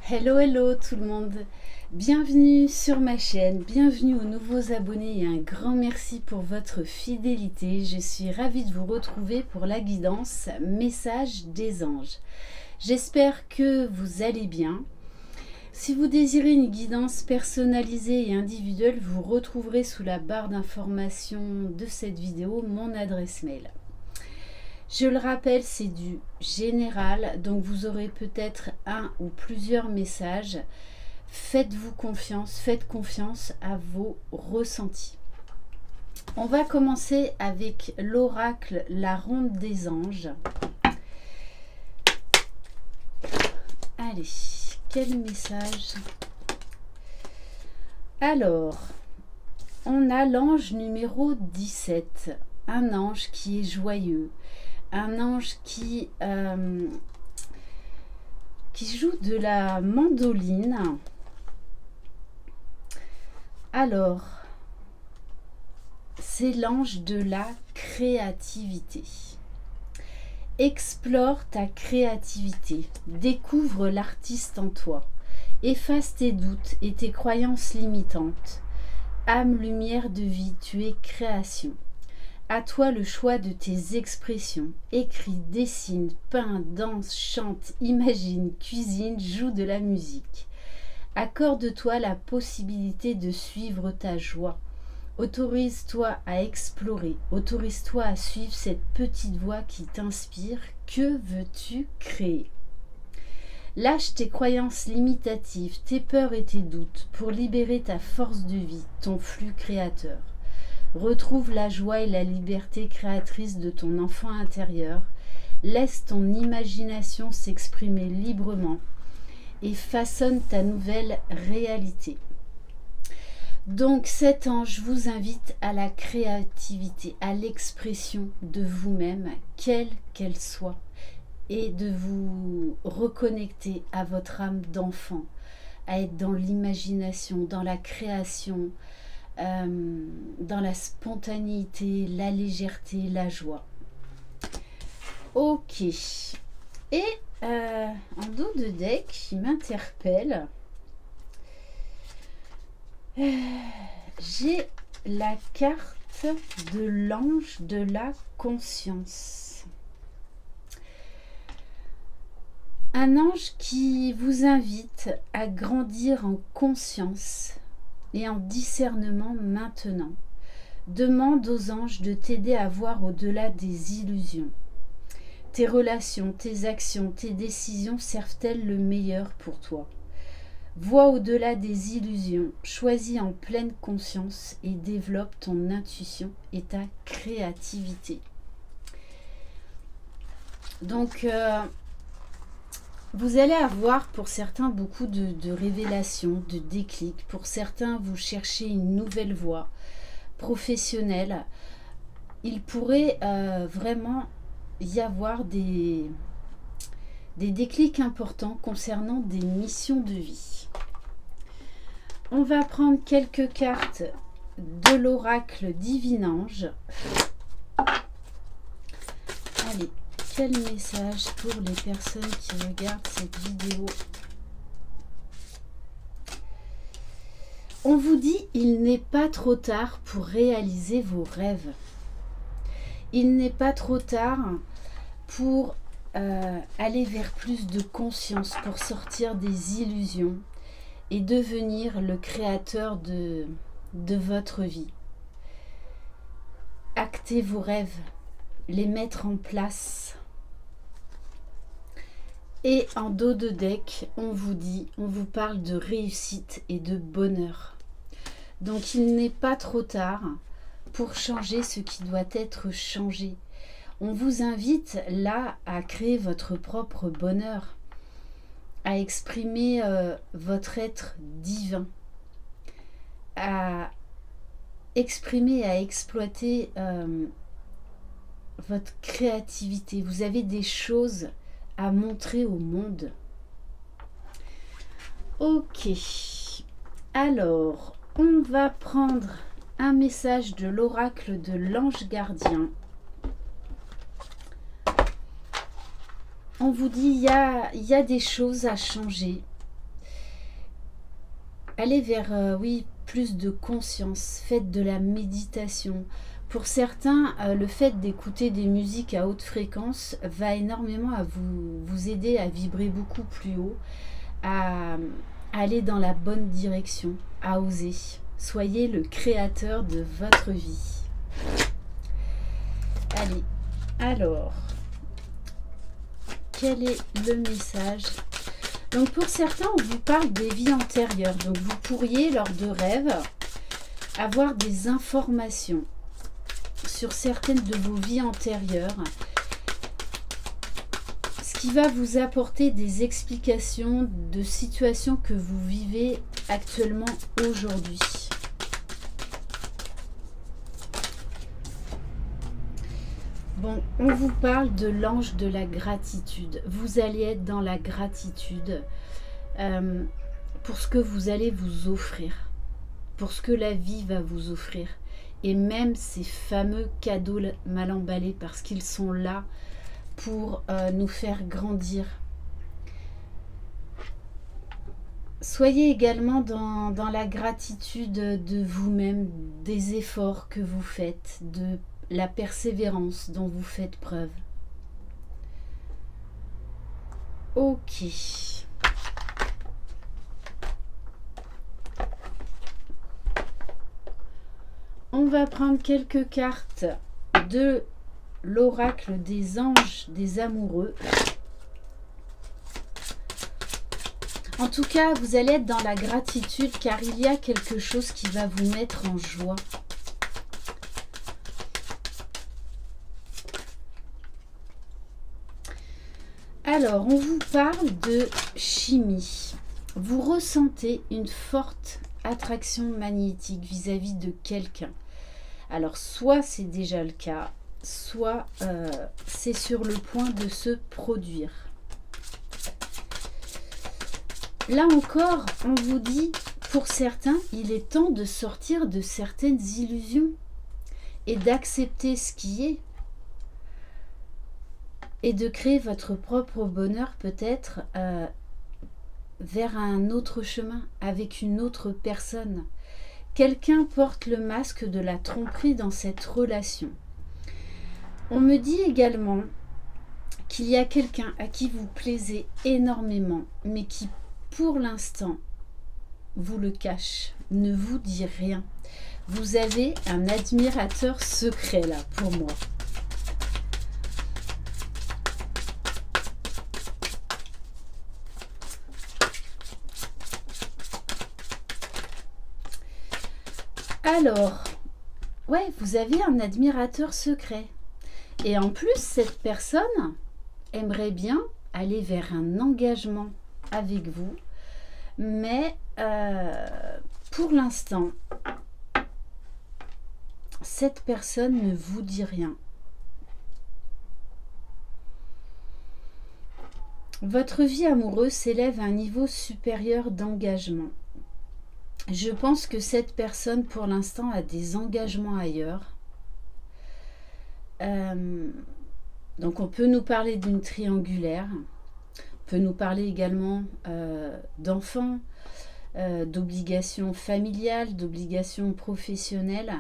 Hello, hello tout le monde. Bienvenue sur ma chaîne, bienvenue aux nouveaux abonnés et un grand merci pour votre fidélité. Je suis ravie de vous retrouver pour la guidance Message des anges. J'espère que vous allez bien. Si vous désirez une guidance personnalisée et individuelle, vous retrouverez sous la barre d'information de cette vidéo mon adresse mail. Je le rappelle, c'est du général, donc vous aurez peut-être un ou plusieurs messages. Faites-vous confiance, faites confiance à vos ressentis. On va commencer avec l'oracle, la ronde des anges. Allez, quel message? Alors, on a l'ange numéro 17, un ange qui est joyeux. Un ange qui joue de la mandoline. Alors, c'est l'ange de la créativité. Explore ta créativité, découvre l'artiste en toi, efface tes doutes et tes croyances limitantes. Âme, lumière de vie, tu es création. À toi le choix de tes expressions. Écris, dessine, peins, danse, chante, imagine, cuisine, joue de la musique. Accorde-toi la possibilité de suivre ta joie. Autorise-toi à explorer. Autorise-toi à suivre cette petite voix qui t'inspire. Que veux-tu créer? Lâche tes croyances limitatives, tes peurs et tes doutes pour libérer ta force de vie, ton flux créateur. Retrouve la joie et la liberté créatrice de ton enfant intérieur. Laisse ton imagination s'exprimer librement et façonne ta nouvelle réalité. Donc cet ange vous invite à la créativité, à l'expression de vous-même, quelle qu'elle soit, et de vous reconnecter à votre âme d'enfant, à être dans l'imagination, dans la création, dans la spontanéité, la légèreté, la joie. Ok. Et en dos de deck qui m'interpelle, j'ai la carte de l'ange de la conscience. Un ange qui vous invite à grandir en conscience et en discernement maintenant. Demande aux anges de t'aider à voir au-delà des illusions. Tes relations, tes actions, tes décisions servent-elles le meilleur pour toi? Vois au-delà des illusions, choisis en pleine conscience et développe ton intuition et ta créativité. Donc, vous allez avoir pour certains beaucoup de révélations, de déclics. Pour certains, vous cherchez une nouvelle voie professionnelle. Il pourrait vraiment y avoir des déclics importants concernant des missions de vie. On va prendre quelques cartes de l'oracle Divin-Ange. Allez. Quel message pour les personnes qui regardent cette vidéo? On vous dit, il n'est pas trop tard pour réaliser vos rêves. Il n'est pas trop tard pour aller vers plus de conscience, pour sortir des illusions et devenir le créateur de votre vie. Actez vos rêves, les mettre en place. Et en dos de deck, on vous parle de réussite et de bonheur. Donc il n'est pas trop tard pour changer ce qui doit être changé. On vous invite là à créer votre propre bonheur, à exprimer votre être divin, à exprimer, à exploiter votre créativité. Vous avez des choses à montrer au monde. Ok. Alors, on va prendre un message de l'oracle de l'ange gardien. On vous dit il y a des choses à changer. allez vers, oui, plus de conscience. Faites de la méditation. Pour certains, le fait d'écouter des musiques à haute fréquence va énormément à vous aider à vibrer beaucoup plus haut, à aller dans la bonne direction, à oser. Soyez le créateur de votre vie. Allez, alors, quel est le message? Donc pour certains, on vous parle des vies antérieures. Donc vous pourriez, lors de rêves, avoir des informations sur certaines de vos vies antérieures, ce qui va vous apporter des explications de situations que vous vivez actuellement aujourd'hui. Bon, on vous parle de l'ange de la gratitude. Vous allez être dans la gratitude pour ce que vous allez vous offrir, pour ce que la vie va vous offrir. Et même ces fameux cadeaux mal emballés, parce qu'ils sont là pour nous faire grandir. Soyez également dans la gratitude de vous-même, des efforts que vous faites, de la persévérance dont vous faites preuve. Ok. On va prendre quelques cartes de l'oracle des anges des amoureux. En tout cas, vous allez être dans la gratitude car il y a quelque chose qui va vous mettre en joie. Alors, on vous parle de chimie. Vous ressentez une forte attraction magnétique vis-à-vis de quelqu'un. Alors, soit c'est déjà le cas, soit c'est sur le point de se produire. Là encore, on vous dit, pour certains, il est temps de sortir de certaines illusions et d'accepter ce qui est. Et de créer votre propre bonheur peut-être vers un autre chemin, avec une autre personne. Quelqu'un porte le masque de la tromperie dans cette relation. On me dit également qu'il y a quelqu'un à qui vous plaisez énormément, mais qui pour l'instant vous le cache, ne vous dit rien. Vous avez un admirateur secret là pour moi. Alors, ouais, vous avez un admirateur secret. Et en plus, cette personne aimerait bien aller vers un engagement avec vous. Mais pour l'instant, cette personne ne vous dit rien. Votre vie amoureuse s'élève à un niveau supérieur d'engagement. Je pense que cette personne, pour l'instant, a des engagements ailleurs. Donc, on peut nous parler d'une triangulaire. On peut nous parler également d'enfants, d'obligations familiales, d'obligations professionnelles.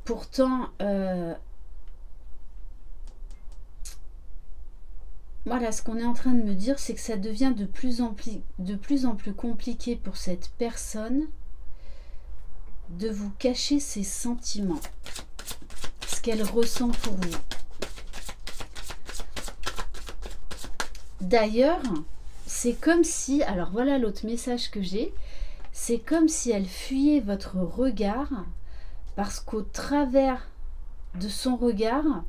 Pourtant, voilà, ce qu'on est en train de me dire, c'est que ça devient de plus en plus compliqué pour cette personne de vous cacher ses sentiments, ce qu'elle ressent pour vous. D'ailleurs, c'est comme si, alors voilà l'autre message que j'ai, c'est comme si elle fuyait votre regard parce qu'au travers de son regard,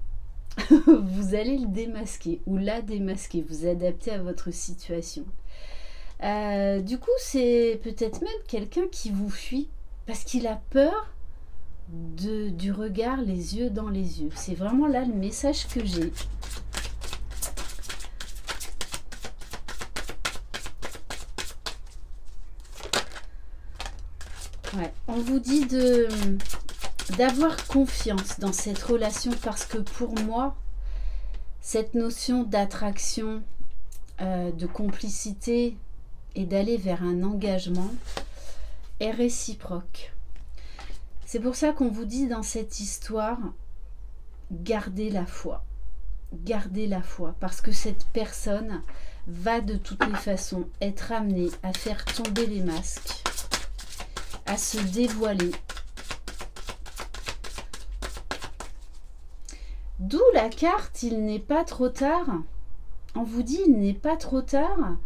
vous allez le démasquer ou la démasquer, vous adapter à votre situation. Du coup, c'est peut-être même quelqu'un qui vous fuit parce qu'il a peur du regard, les yeux dans les yeux. C'est vraiment là le message que j'ai. Ouais, on vous dit d'avoir confiance dans cette relation parce que pour moi, cette notion d'attraction, de complicité et d'aller vers un engagement, est réciproque. C'est pour ça qu'on vous dit dans cette histoire, gardez la foi. Gardez la foi, parce que cette personne va de toutes les façons être amenée à faire tomber les masques, à se dévoiler. D'où la carte, il n'est pas trop tard. On vous dit, il n'est pas trop tard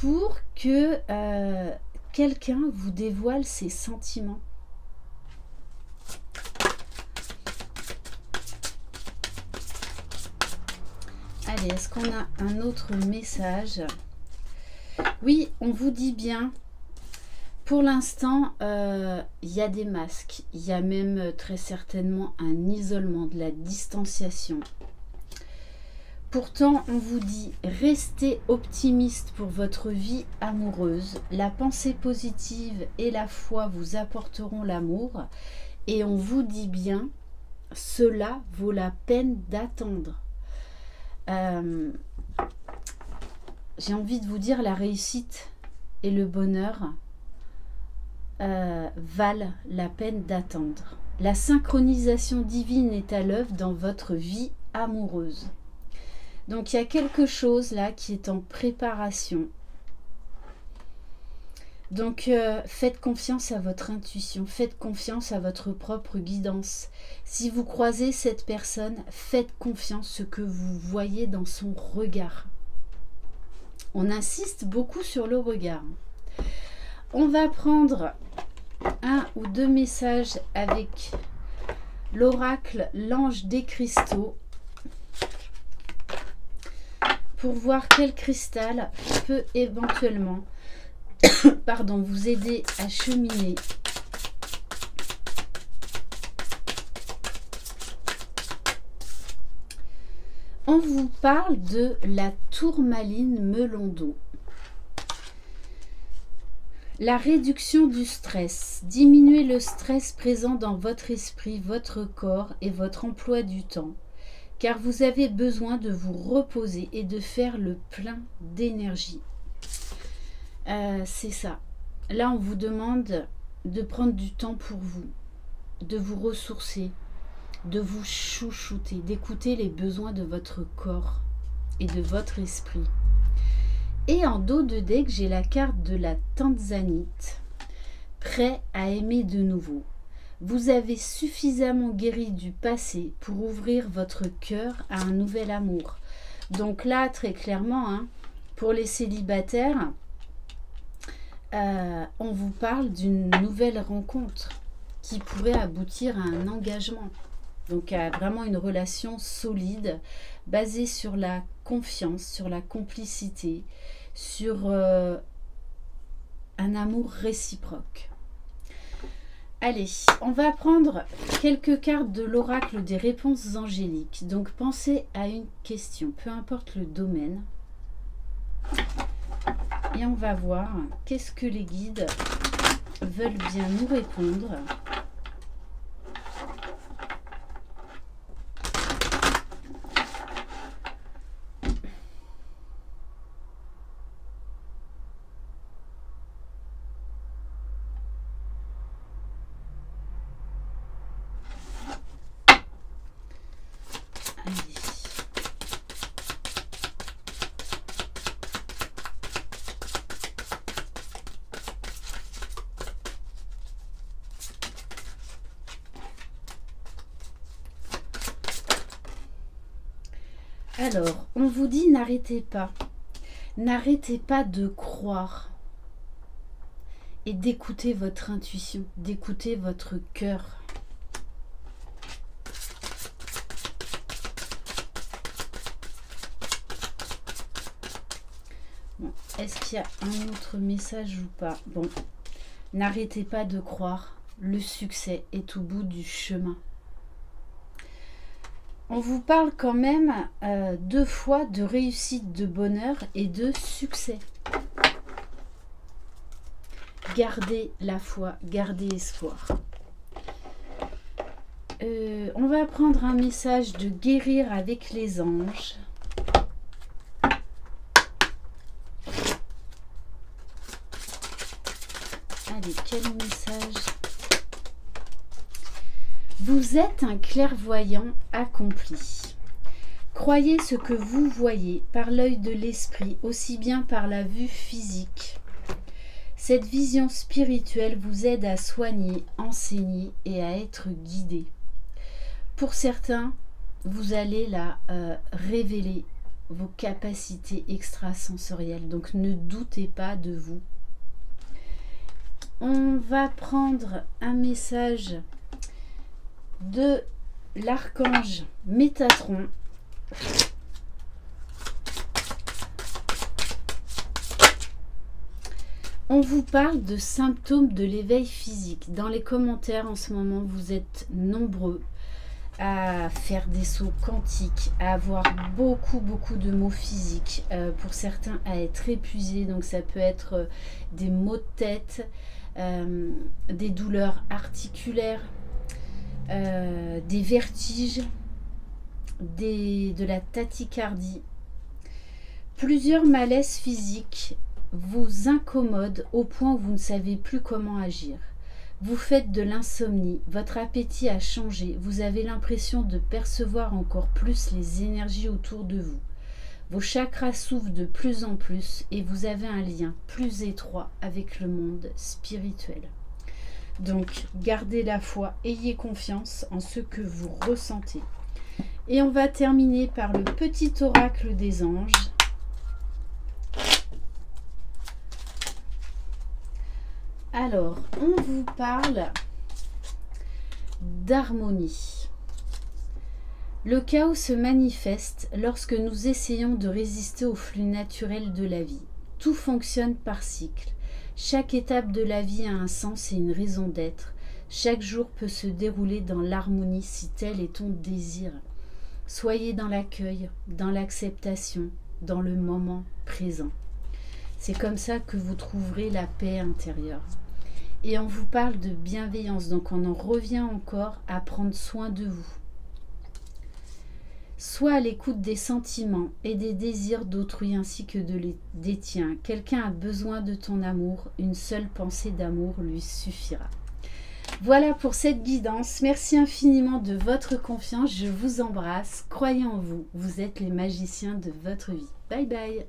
pour que quelqu'un vous dévoile ses sentiments. Allez, est-ce qu'on a un autre message? Oui, on vous dit bien. Pour l'instant, il y a des masques. Il y a même très certainement un isolement, de la distanciation. Pourtant, on vous dit, restez optimiste pour votre vie amoureuse. La pensée positive et la foi vous apporteront l'amour. Et on vous dit bien, cela vaut la peine d'attendre. J'ai envie de vous dire, la réussite et le bonheur valent la peine d'attendre. La synchronisation divine est à l'œuvre dans votre vie amoureuse. Donc il y a quelque chose là qui est en préparation. Donc faites confiance à votre intuition, faites confiance à votre propre guidance. Si vous croisez cette personne, faites confiance à ce que vous voyez dans son regard. On insiste beaucoup sur le regard. On va prendre un ou deux messages avec l'oracle, l'ange des cristaux, pour voir quel cristal peut éventuellement pardon, vous aider à cheminer. On vous parle de la tourmaline melon d'eau. La réduction du stress. Diminuez le stress présent dans votre esprit, votre corps et votre emploi du temps, car vous avez besoin de vous reposer et de faire le plein d'énergie. C'est ça. Là, on vous demande de prendre du temps pour vous, de vous ressourcer, de vous chouchouter, d'écouter les besoins de votre corps et de votre esprit. Et en dos de deck, j'ai la carte de la Tanzanite, prêt à aimer de nouveau. Vous avez suffisamment guéri du passé pour ouvrir votre cœur à un nouvel amour. Donc là, très clairement, hein, pour les célibataires, on vous parle d'une nouvelle rencontre qui pourrait aboutir à un engagement. Donc à vraiment une relation solide, basée sur la confiance, sur la complicité, sur un amour réciproque. Allez, on va prendre quelques cartes de l'oracle des réponses angéliques. Donc pensez à une question, peu importe le domaine. Et on va voir qu'est-ce que les guides veulent bien nous répondre. Alors, on vous dit n'arrêtez pas de croire et d'écouter votre intuition, d'écouter votre cœur. Bon, est-ce qu'il y a un autre message ou pas? Bon, n'arrêtez pas de croire, le succès est au bout du chemin. On vous parle quand même deux fois de réussite, de bonheur et de succès. Gardez la foi, gardez espoir. On va prendre un message de guérir avec les anges. Allez, quel message? Vous êtes un clairvoyant accompli. Croyez ce que vous voyez par l'œil de l'esprit, aussi bien par la vue physique. Cette vision spirituelle vous aide à soigner, enseigner et à être guidé. Pour certains, vous allez là révéler vos capacités extrasensorielles. Donc ne doutez pas de vous. On va prendre un message de l'archange Métatron. On vous parle de symptômes de l'éveil physique. Dans les commentaires en ce moment, vous êtes nombreux à faire des sauts quantiques, à avoir beaucoup de mots physiques, pour certains à être épuisés, donc ça peut être des maux de tête, des douleurs articulaires, des vertiges, de la tachycardie. Plusieurs malaises physiques vous incommodent au point où vous ne savez plus comment agir. Vous faites de l'insomnie, votre appétit a changé, vous avez l'impression de percevoir encore plus les énergies autour de vous. Vos chakras s'ouvrent de plus en plus et vous avez un lien plus étroit avec le monde spirituel. Donc, gardez la foi, ayez confiance en ce que vous ressentez. Et on va terminer par le petit oracle des anges. Alors, on vous parle d'harmonie. Le chaos se manifeste lorsque nous essayons de résister au flux naturel de la vie. Tout fonctionne par cycle. Chaque étape de la vie a un sens et une raison d'être. Chaque jour peut se dérouler dans l'harmonie si tel est ton désir. Soyez dans l'accueil, dans l'acceptation, dans le moment présent. C'est comme ça que vous trouverez la paix intérieure. Et on vous parle de bienveillance, donc on en revient encore à prendre soin de vous. Sois à l'écoute des sentiments et des désirs d'autrui ainsi que des tiens. Quelqu'un a besoin de ton amour, une seule pensée d'amour lui suffira. Voilà pour cette guidance. Merci infiniment de votre confiance. Je vous embrasse. Croyez en vous. Vous êtes les magiciens de votre vie. Bye bye.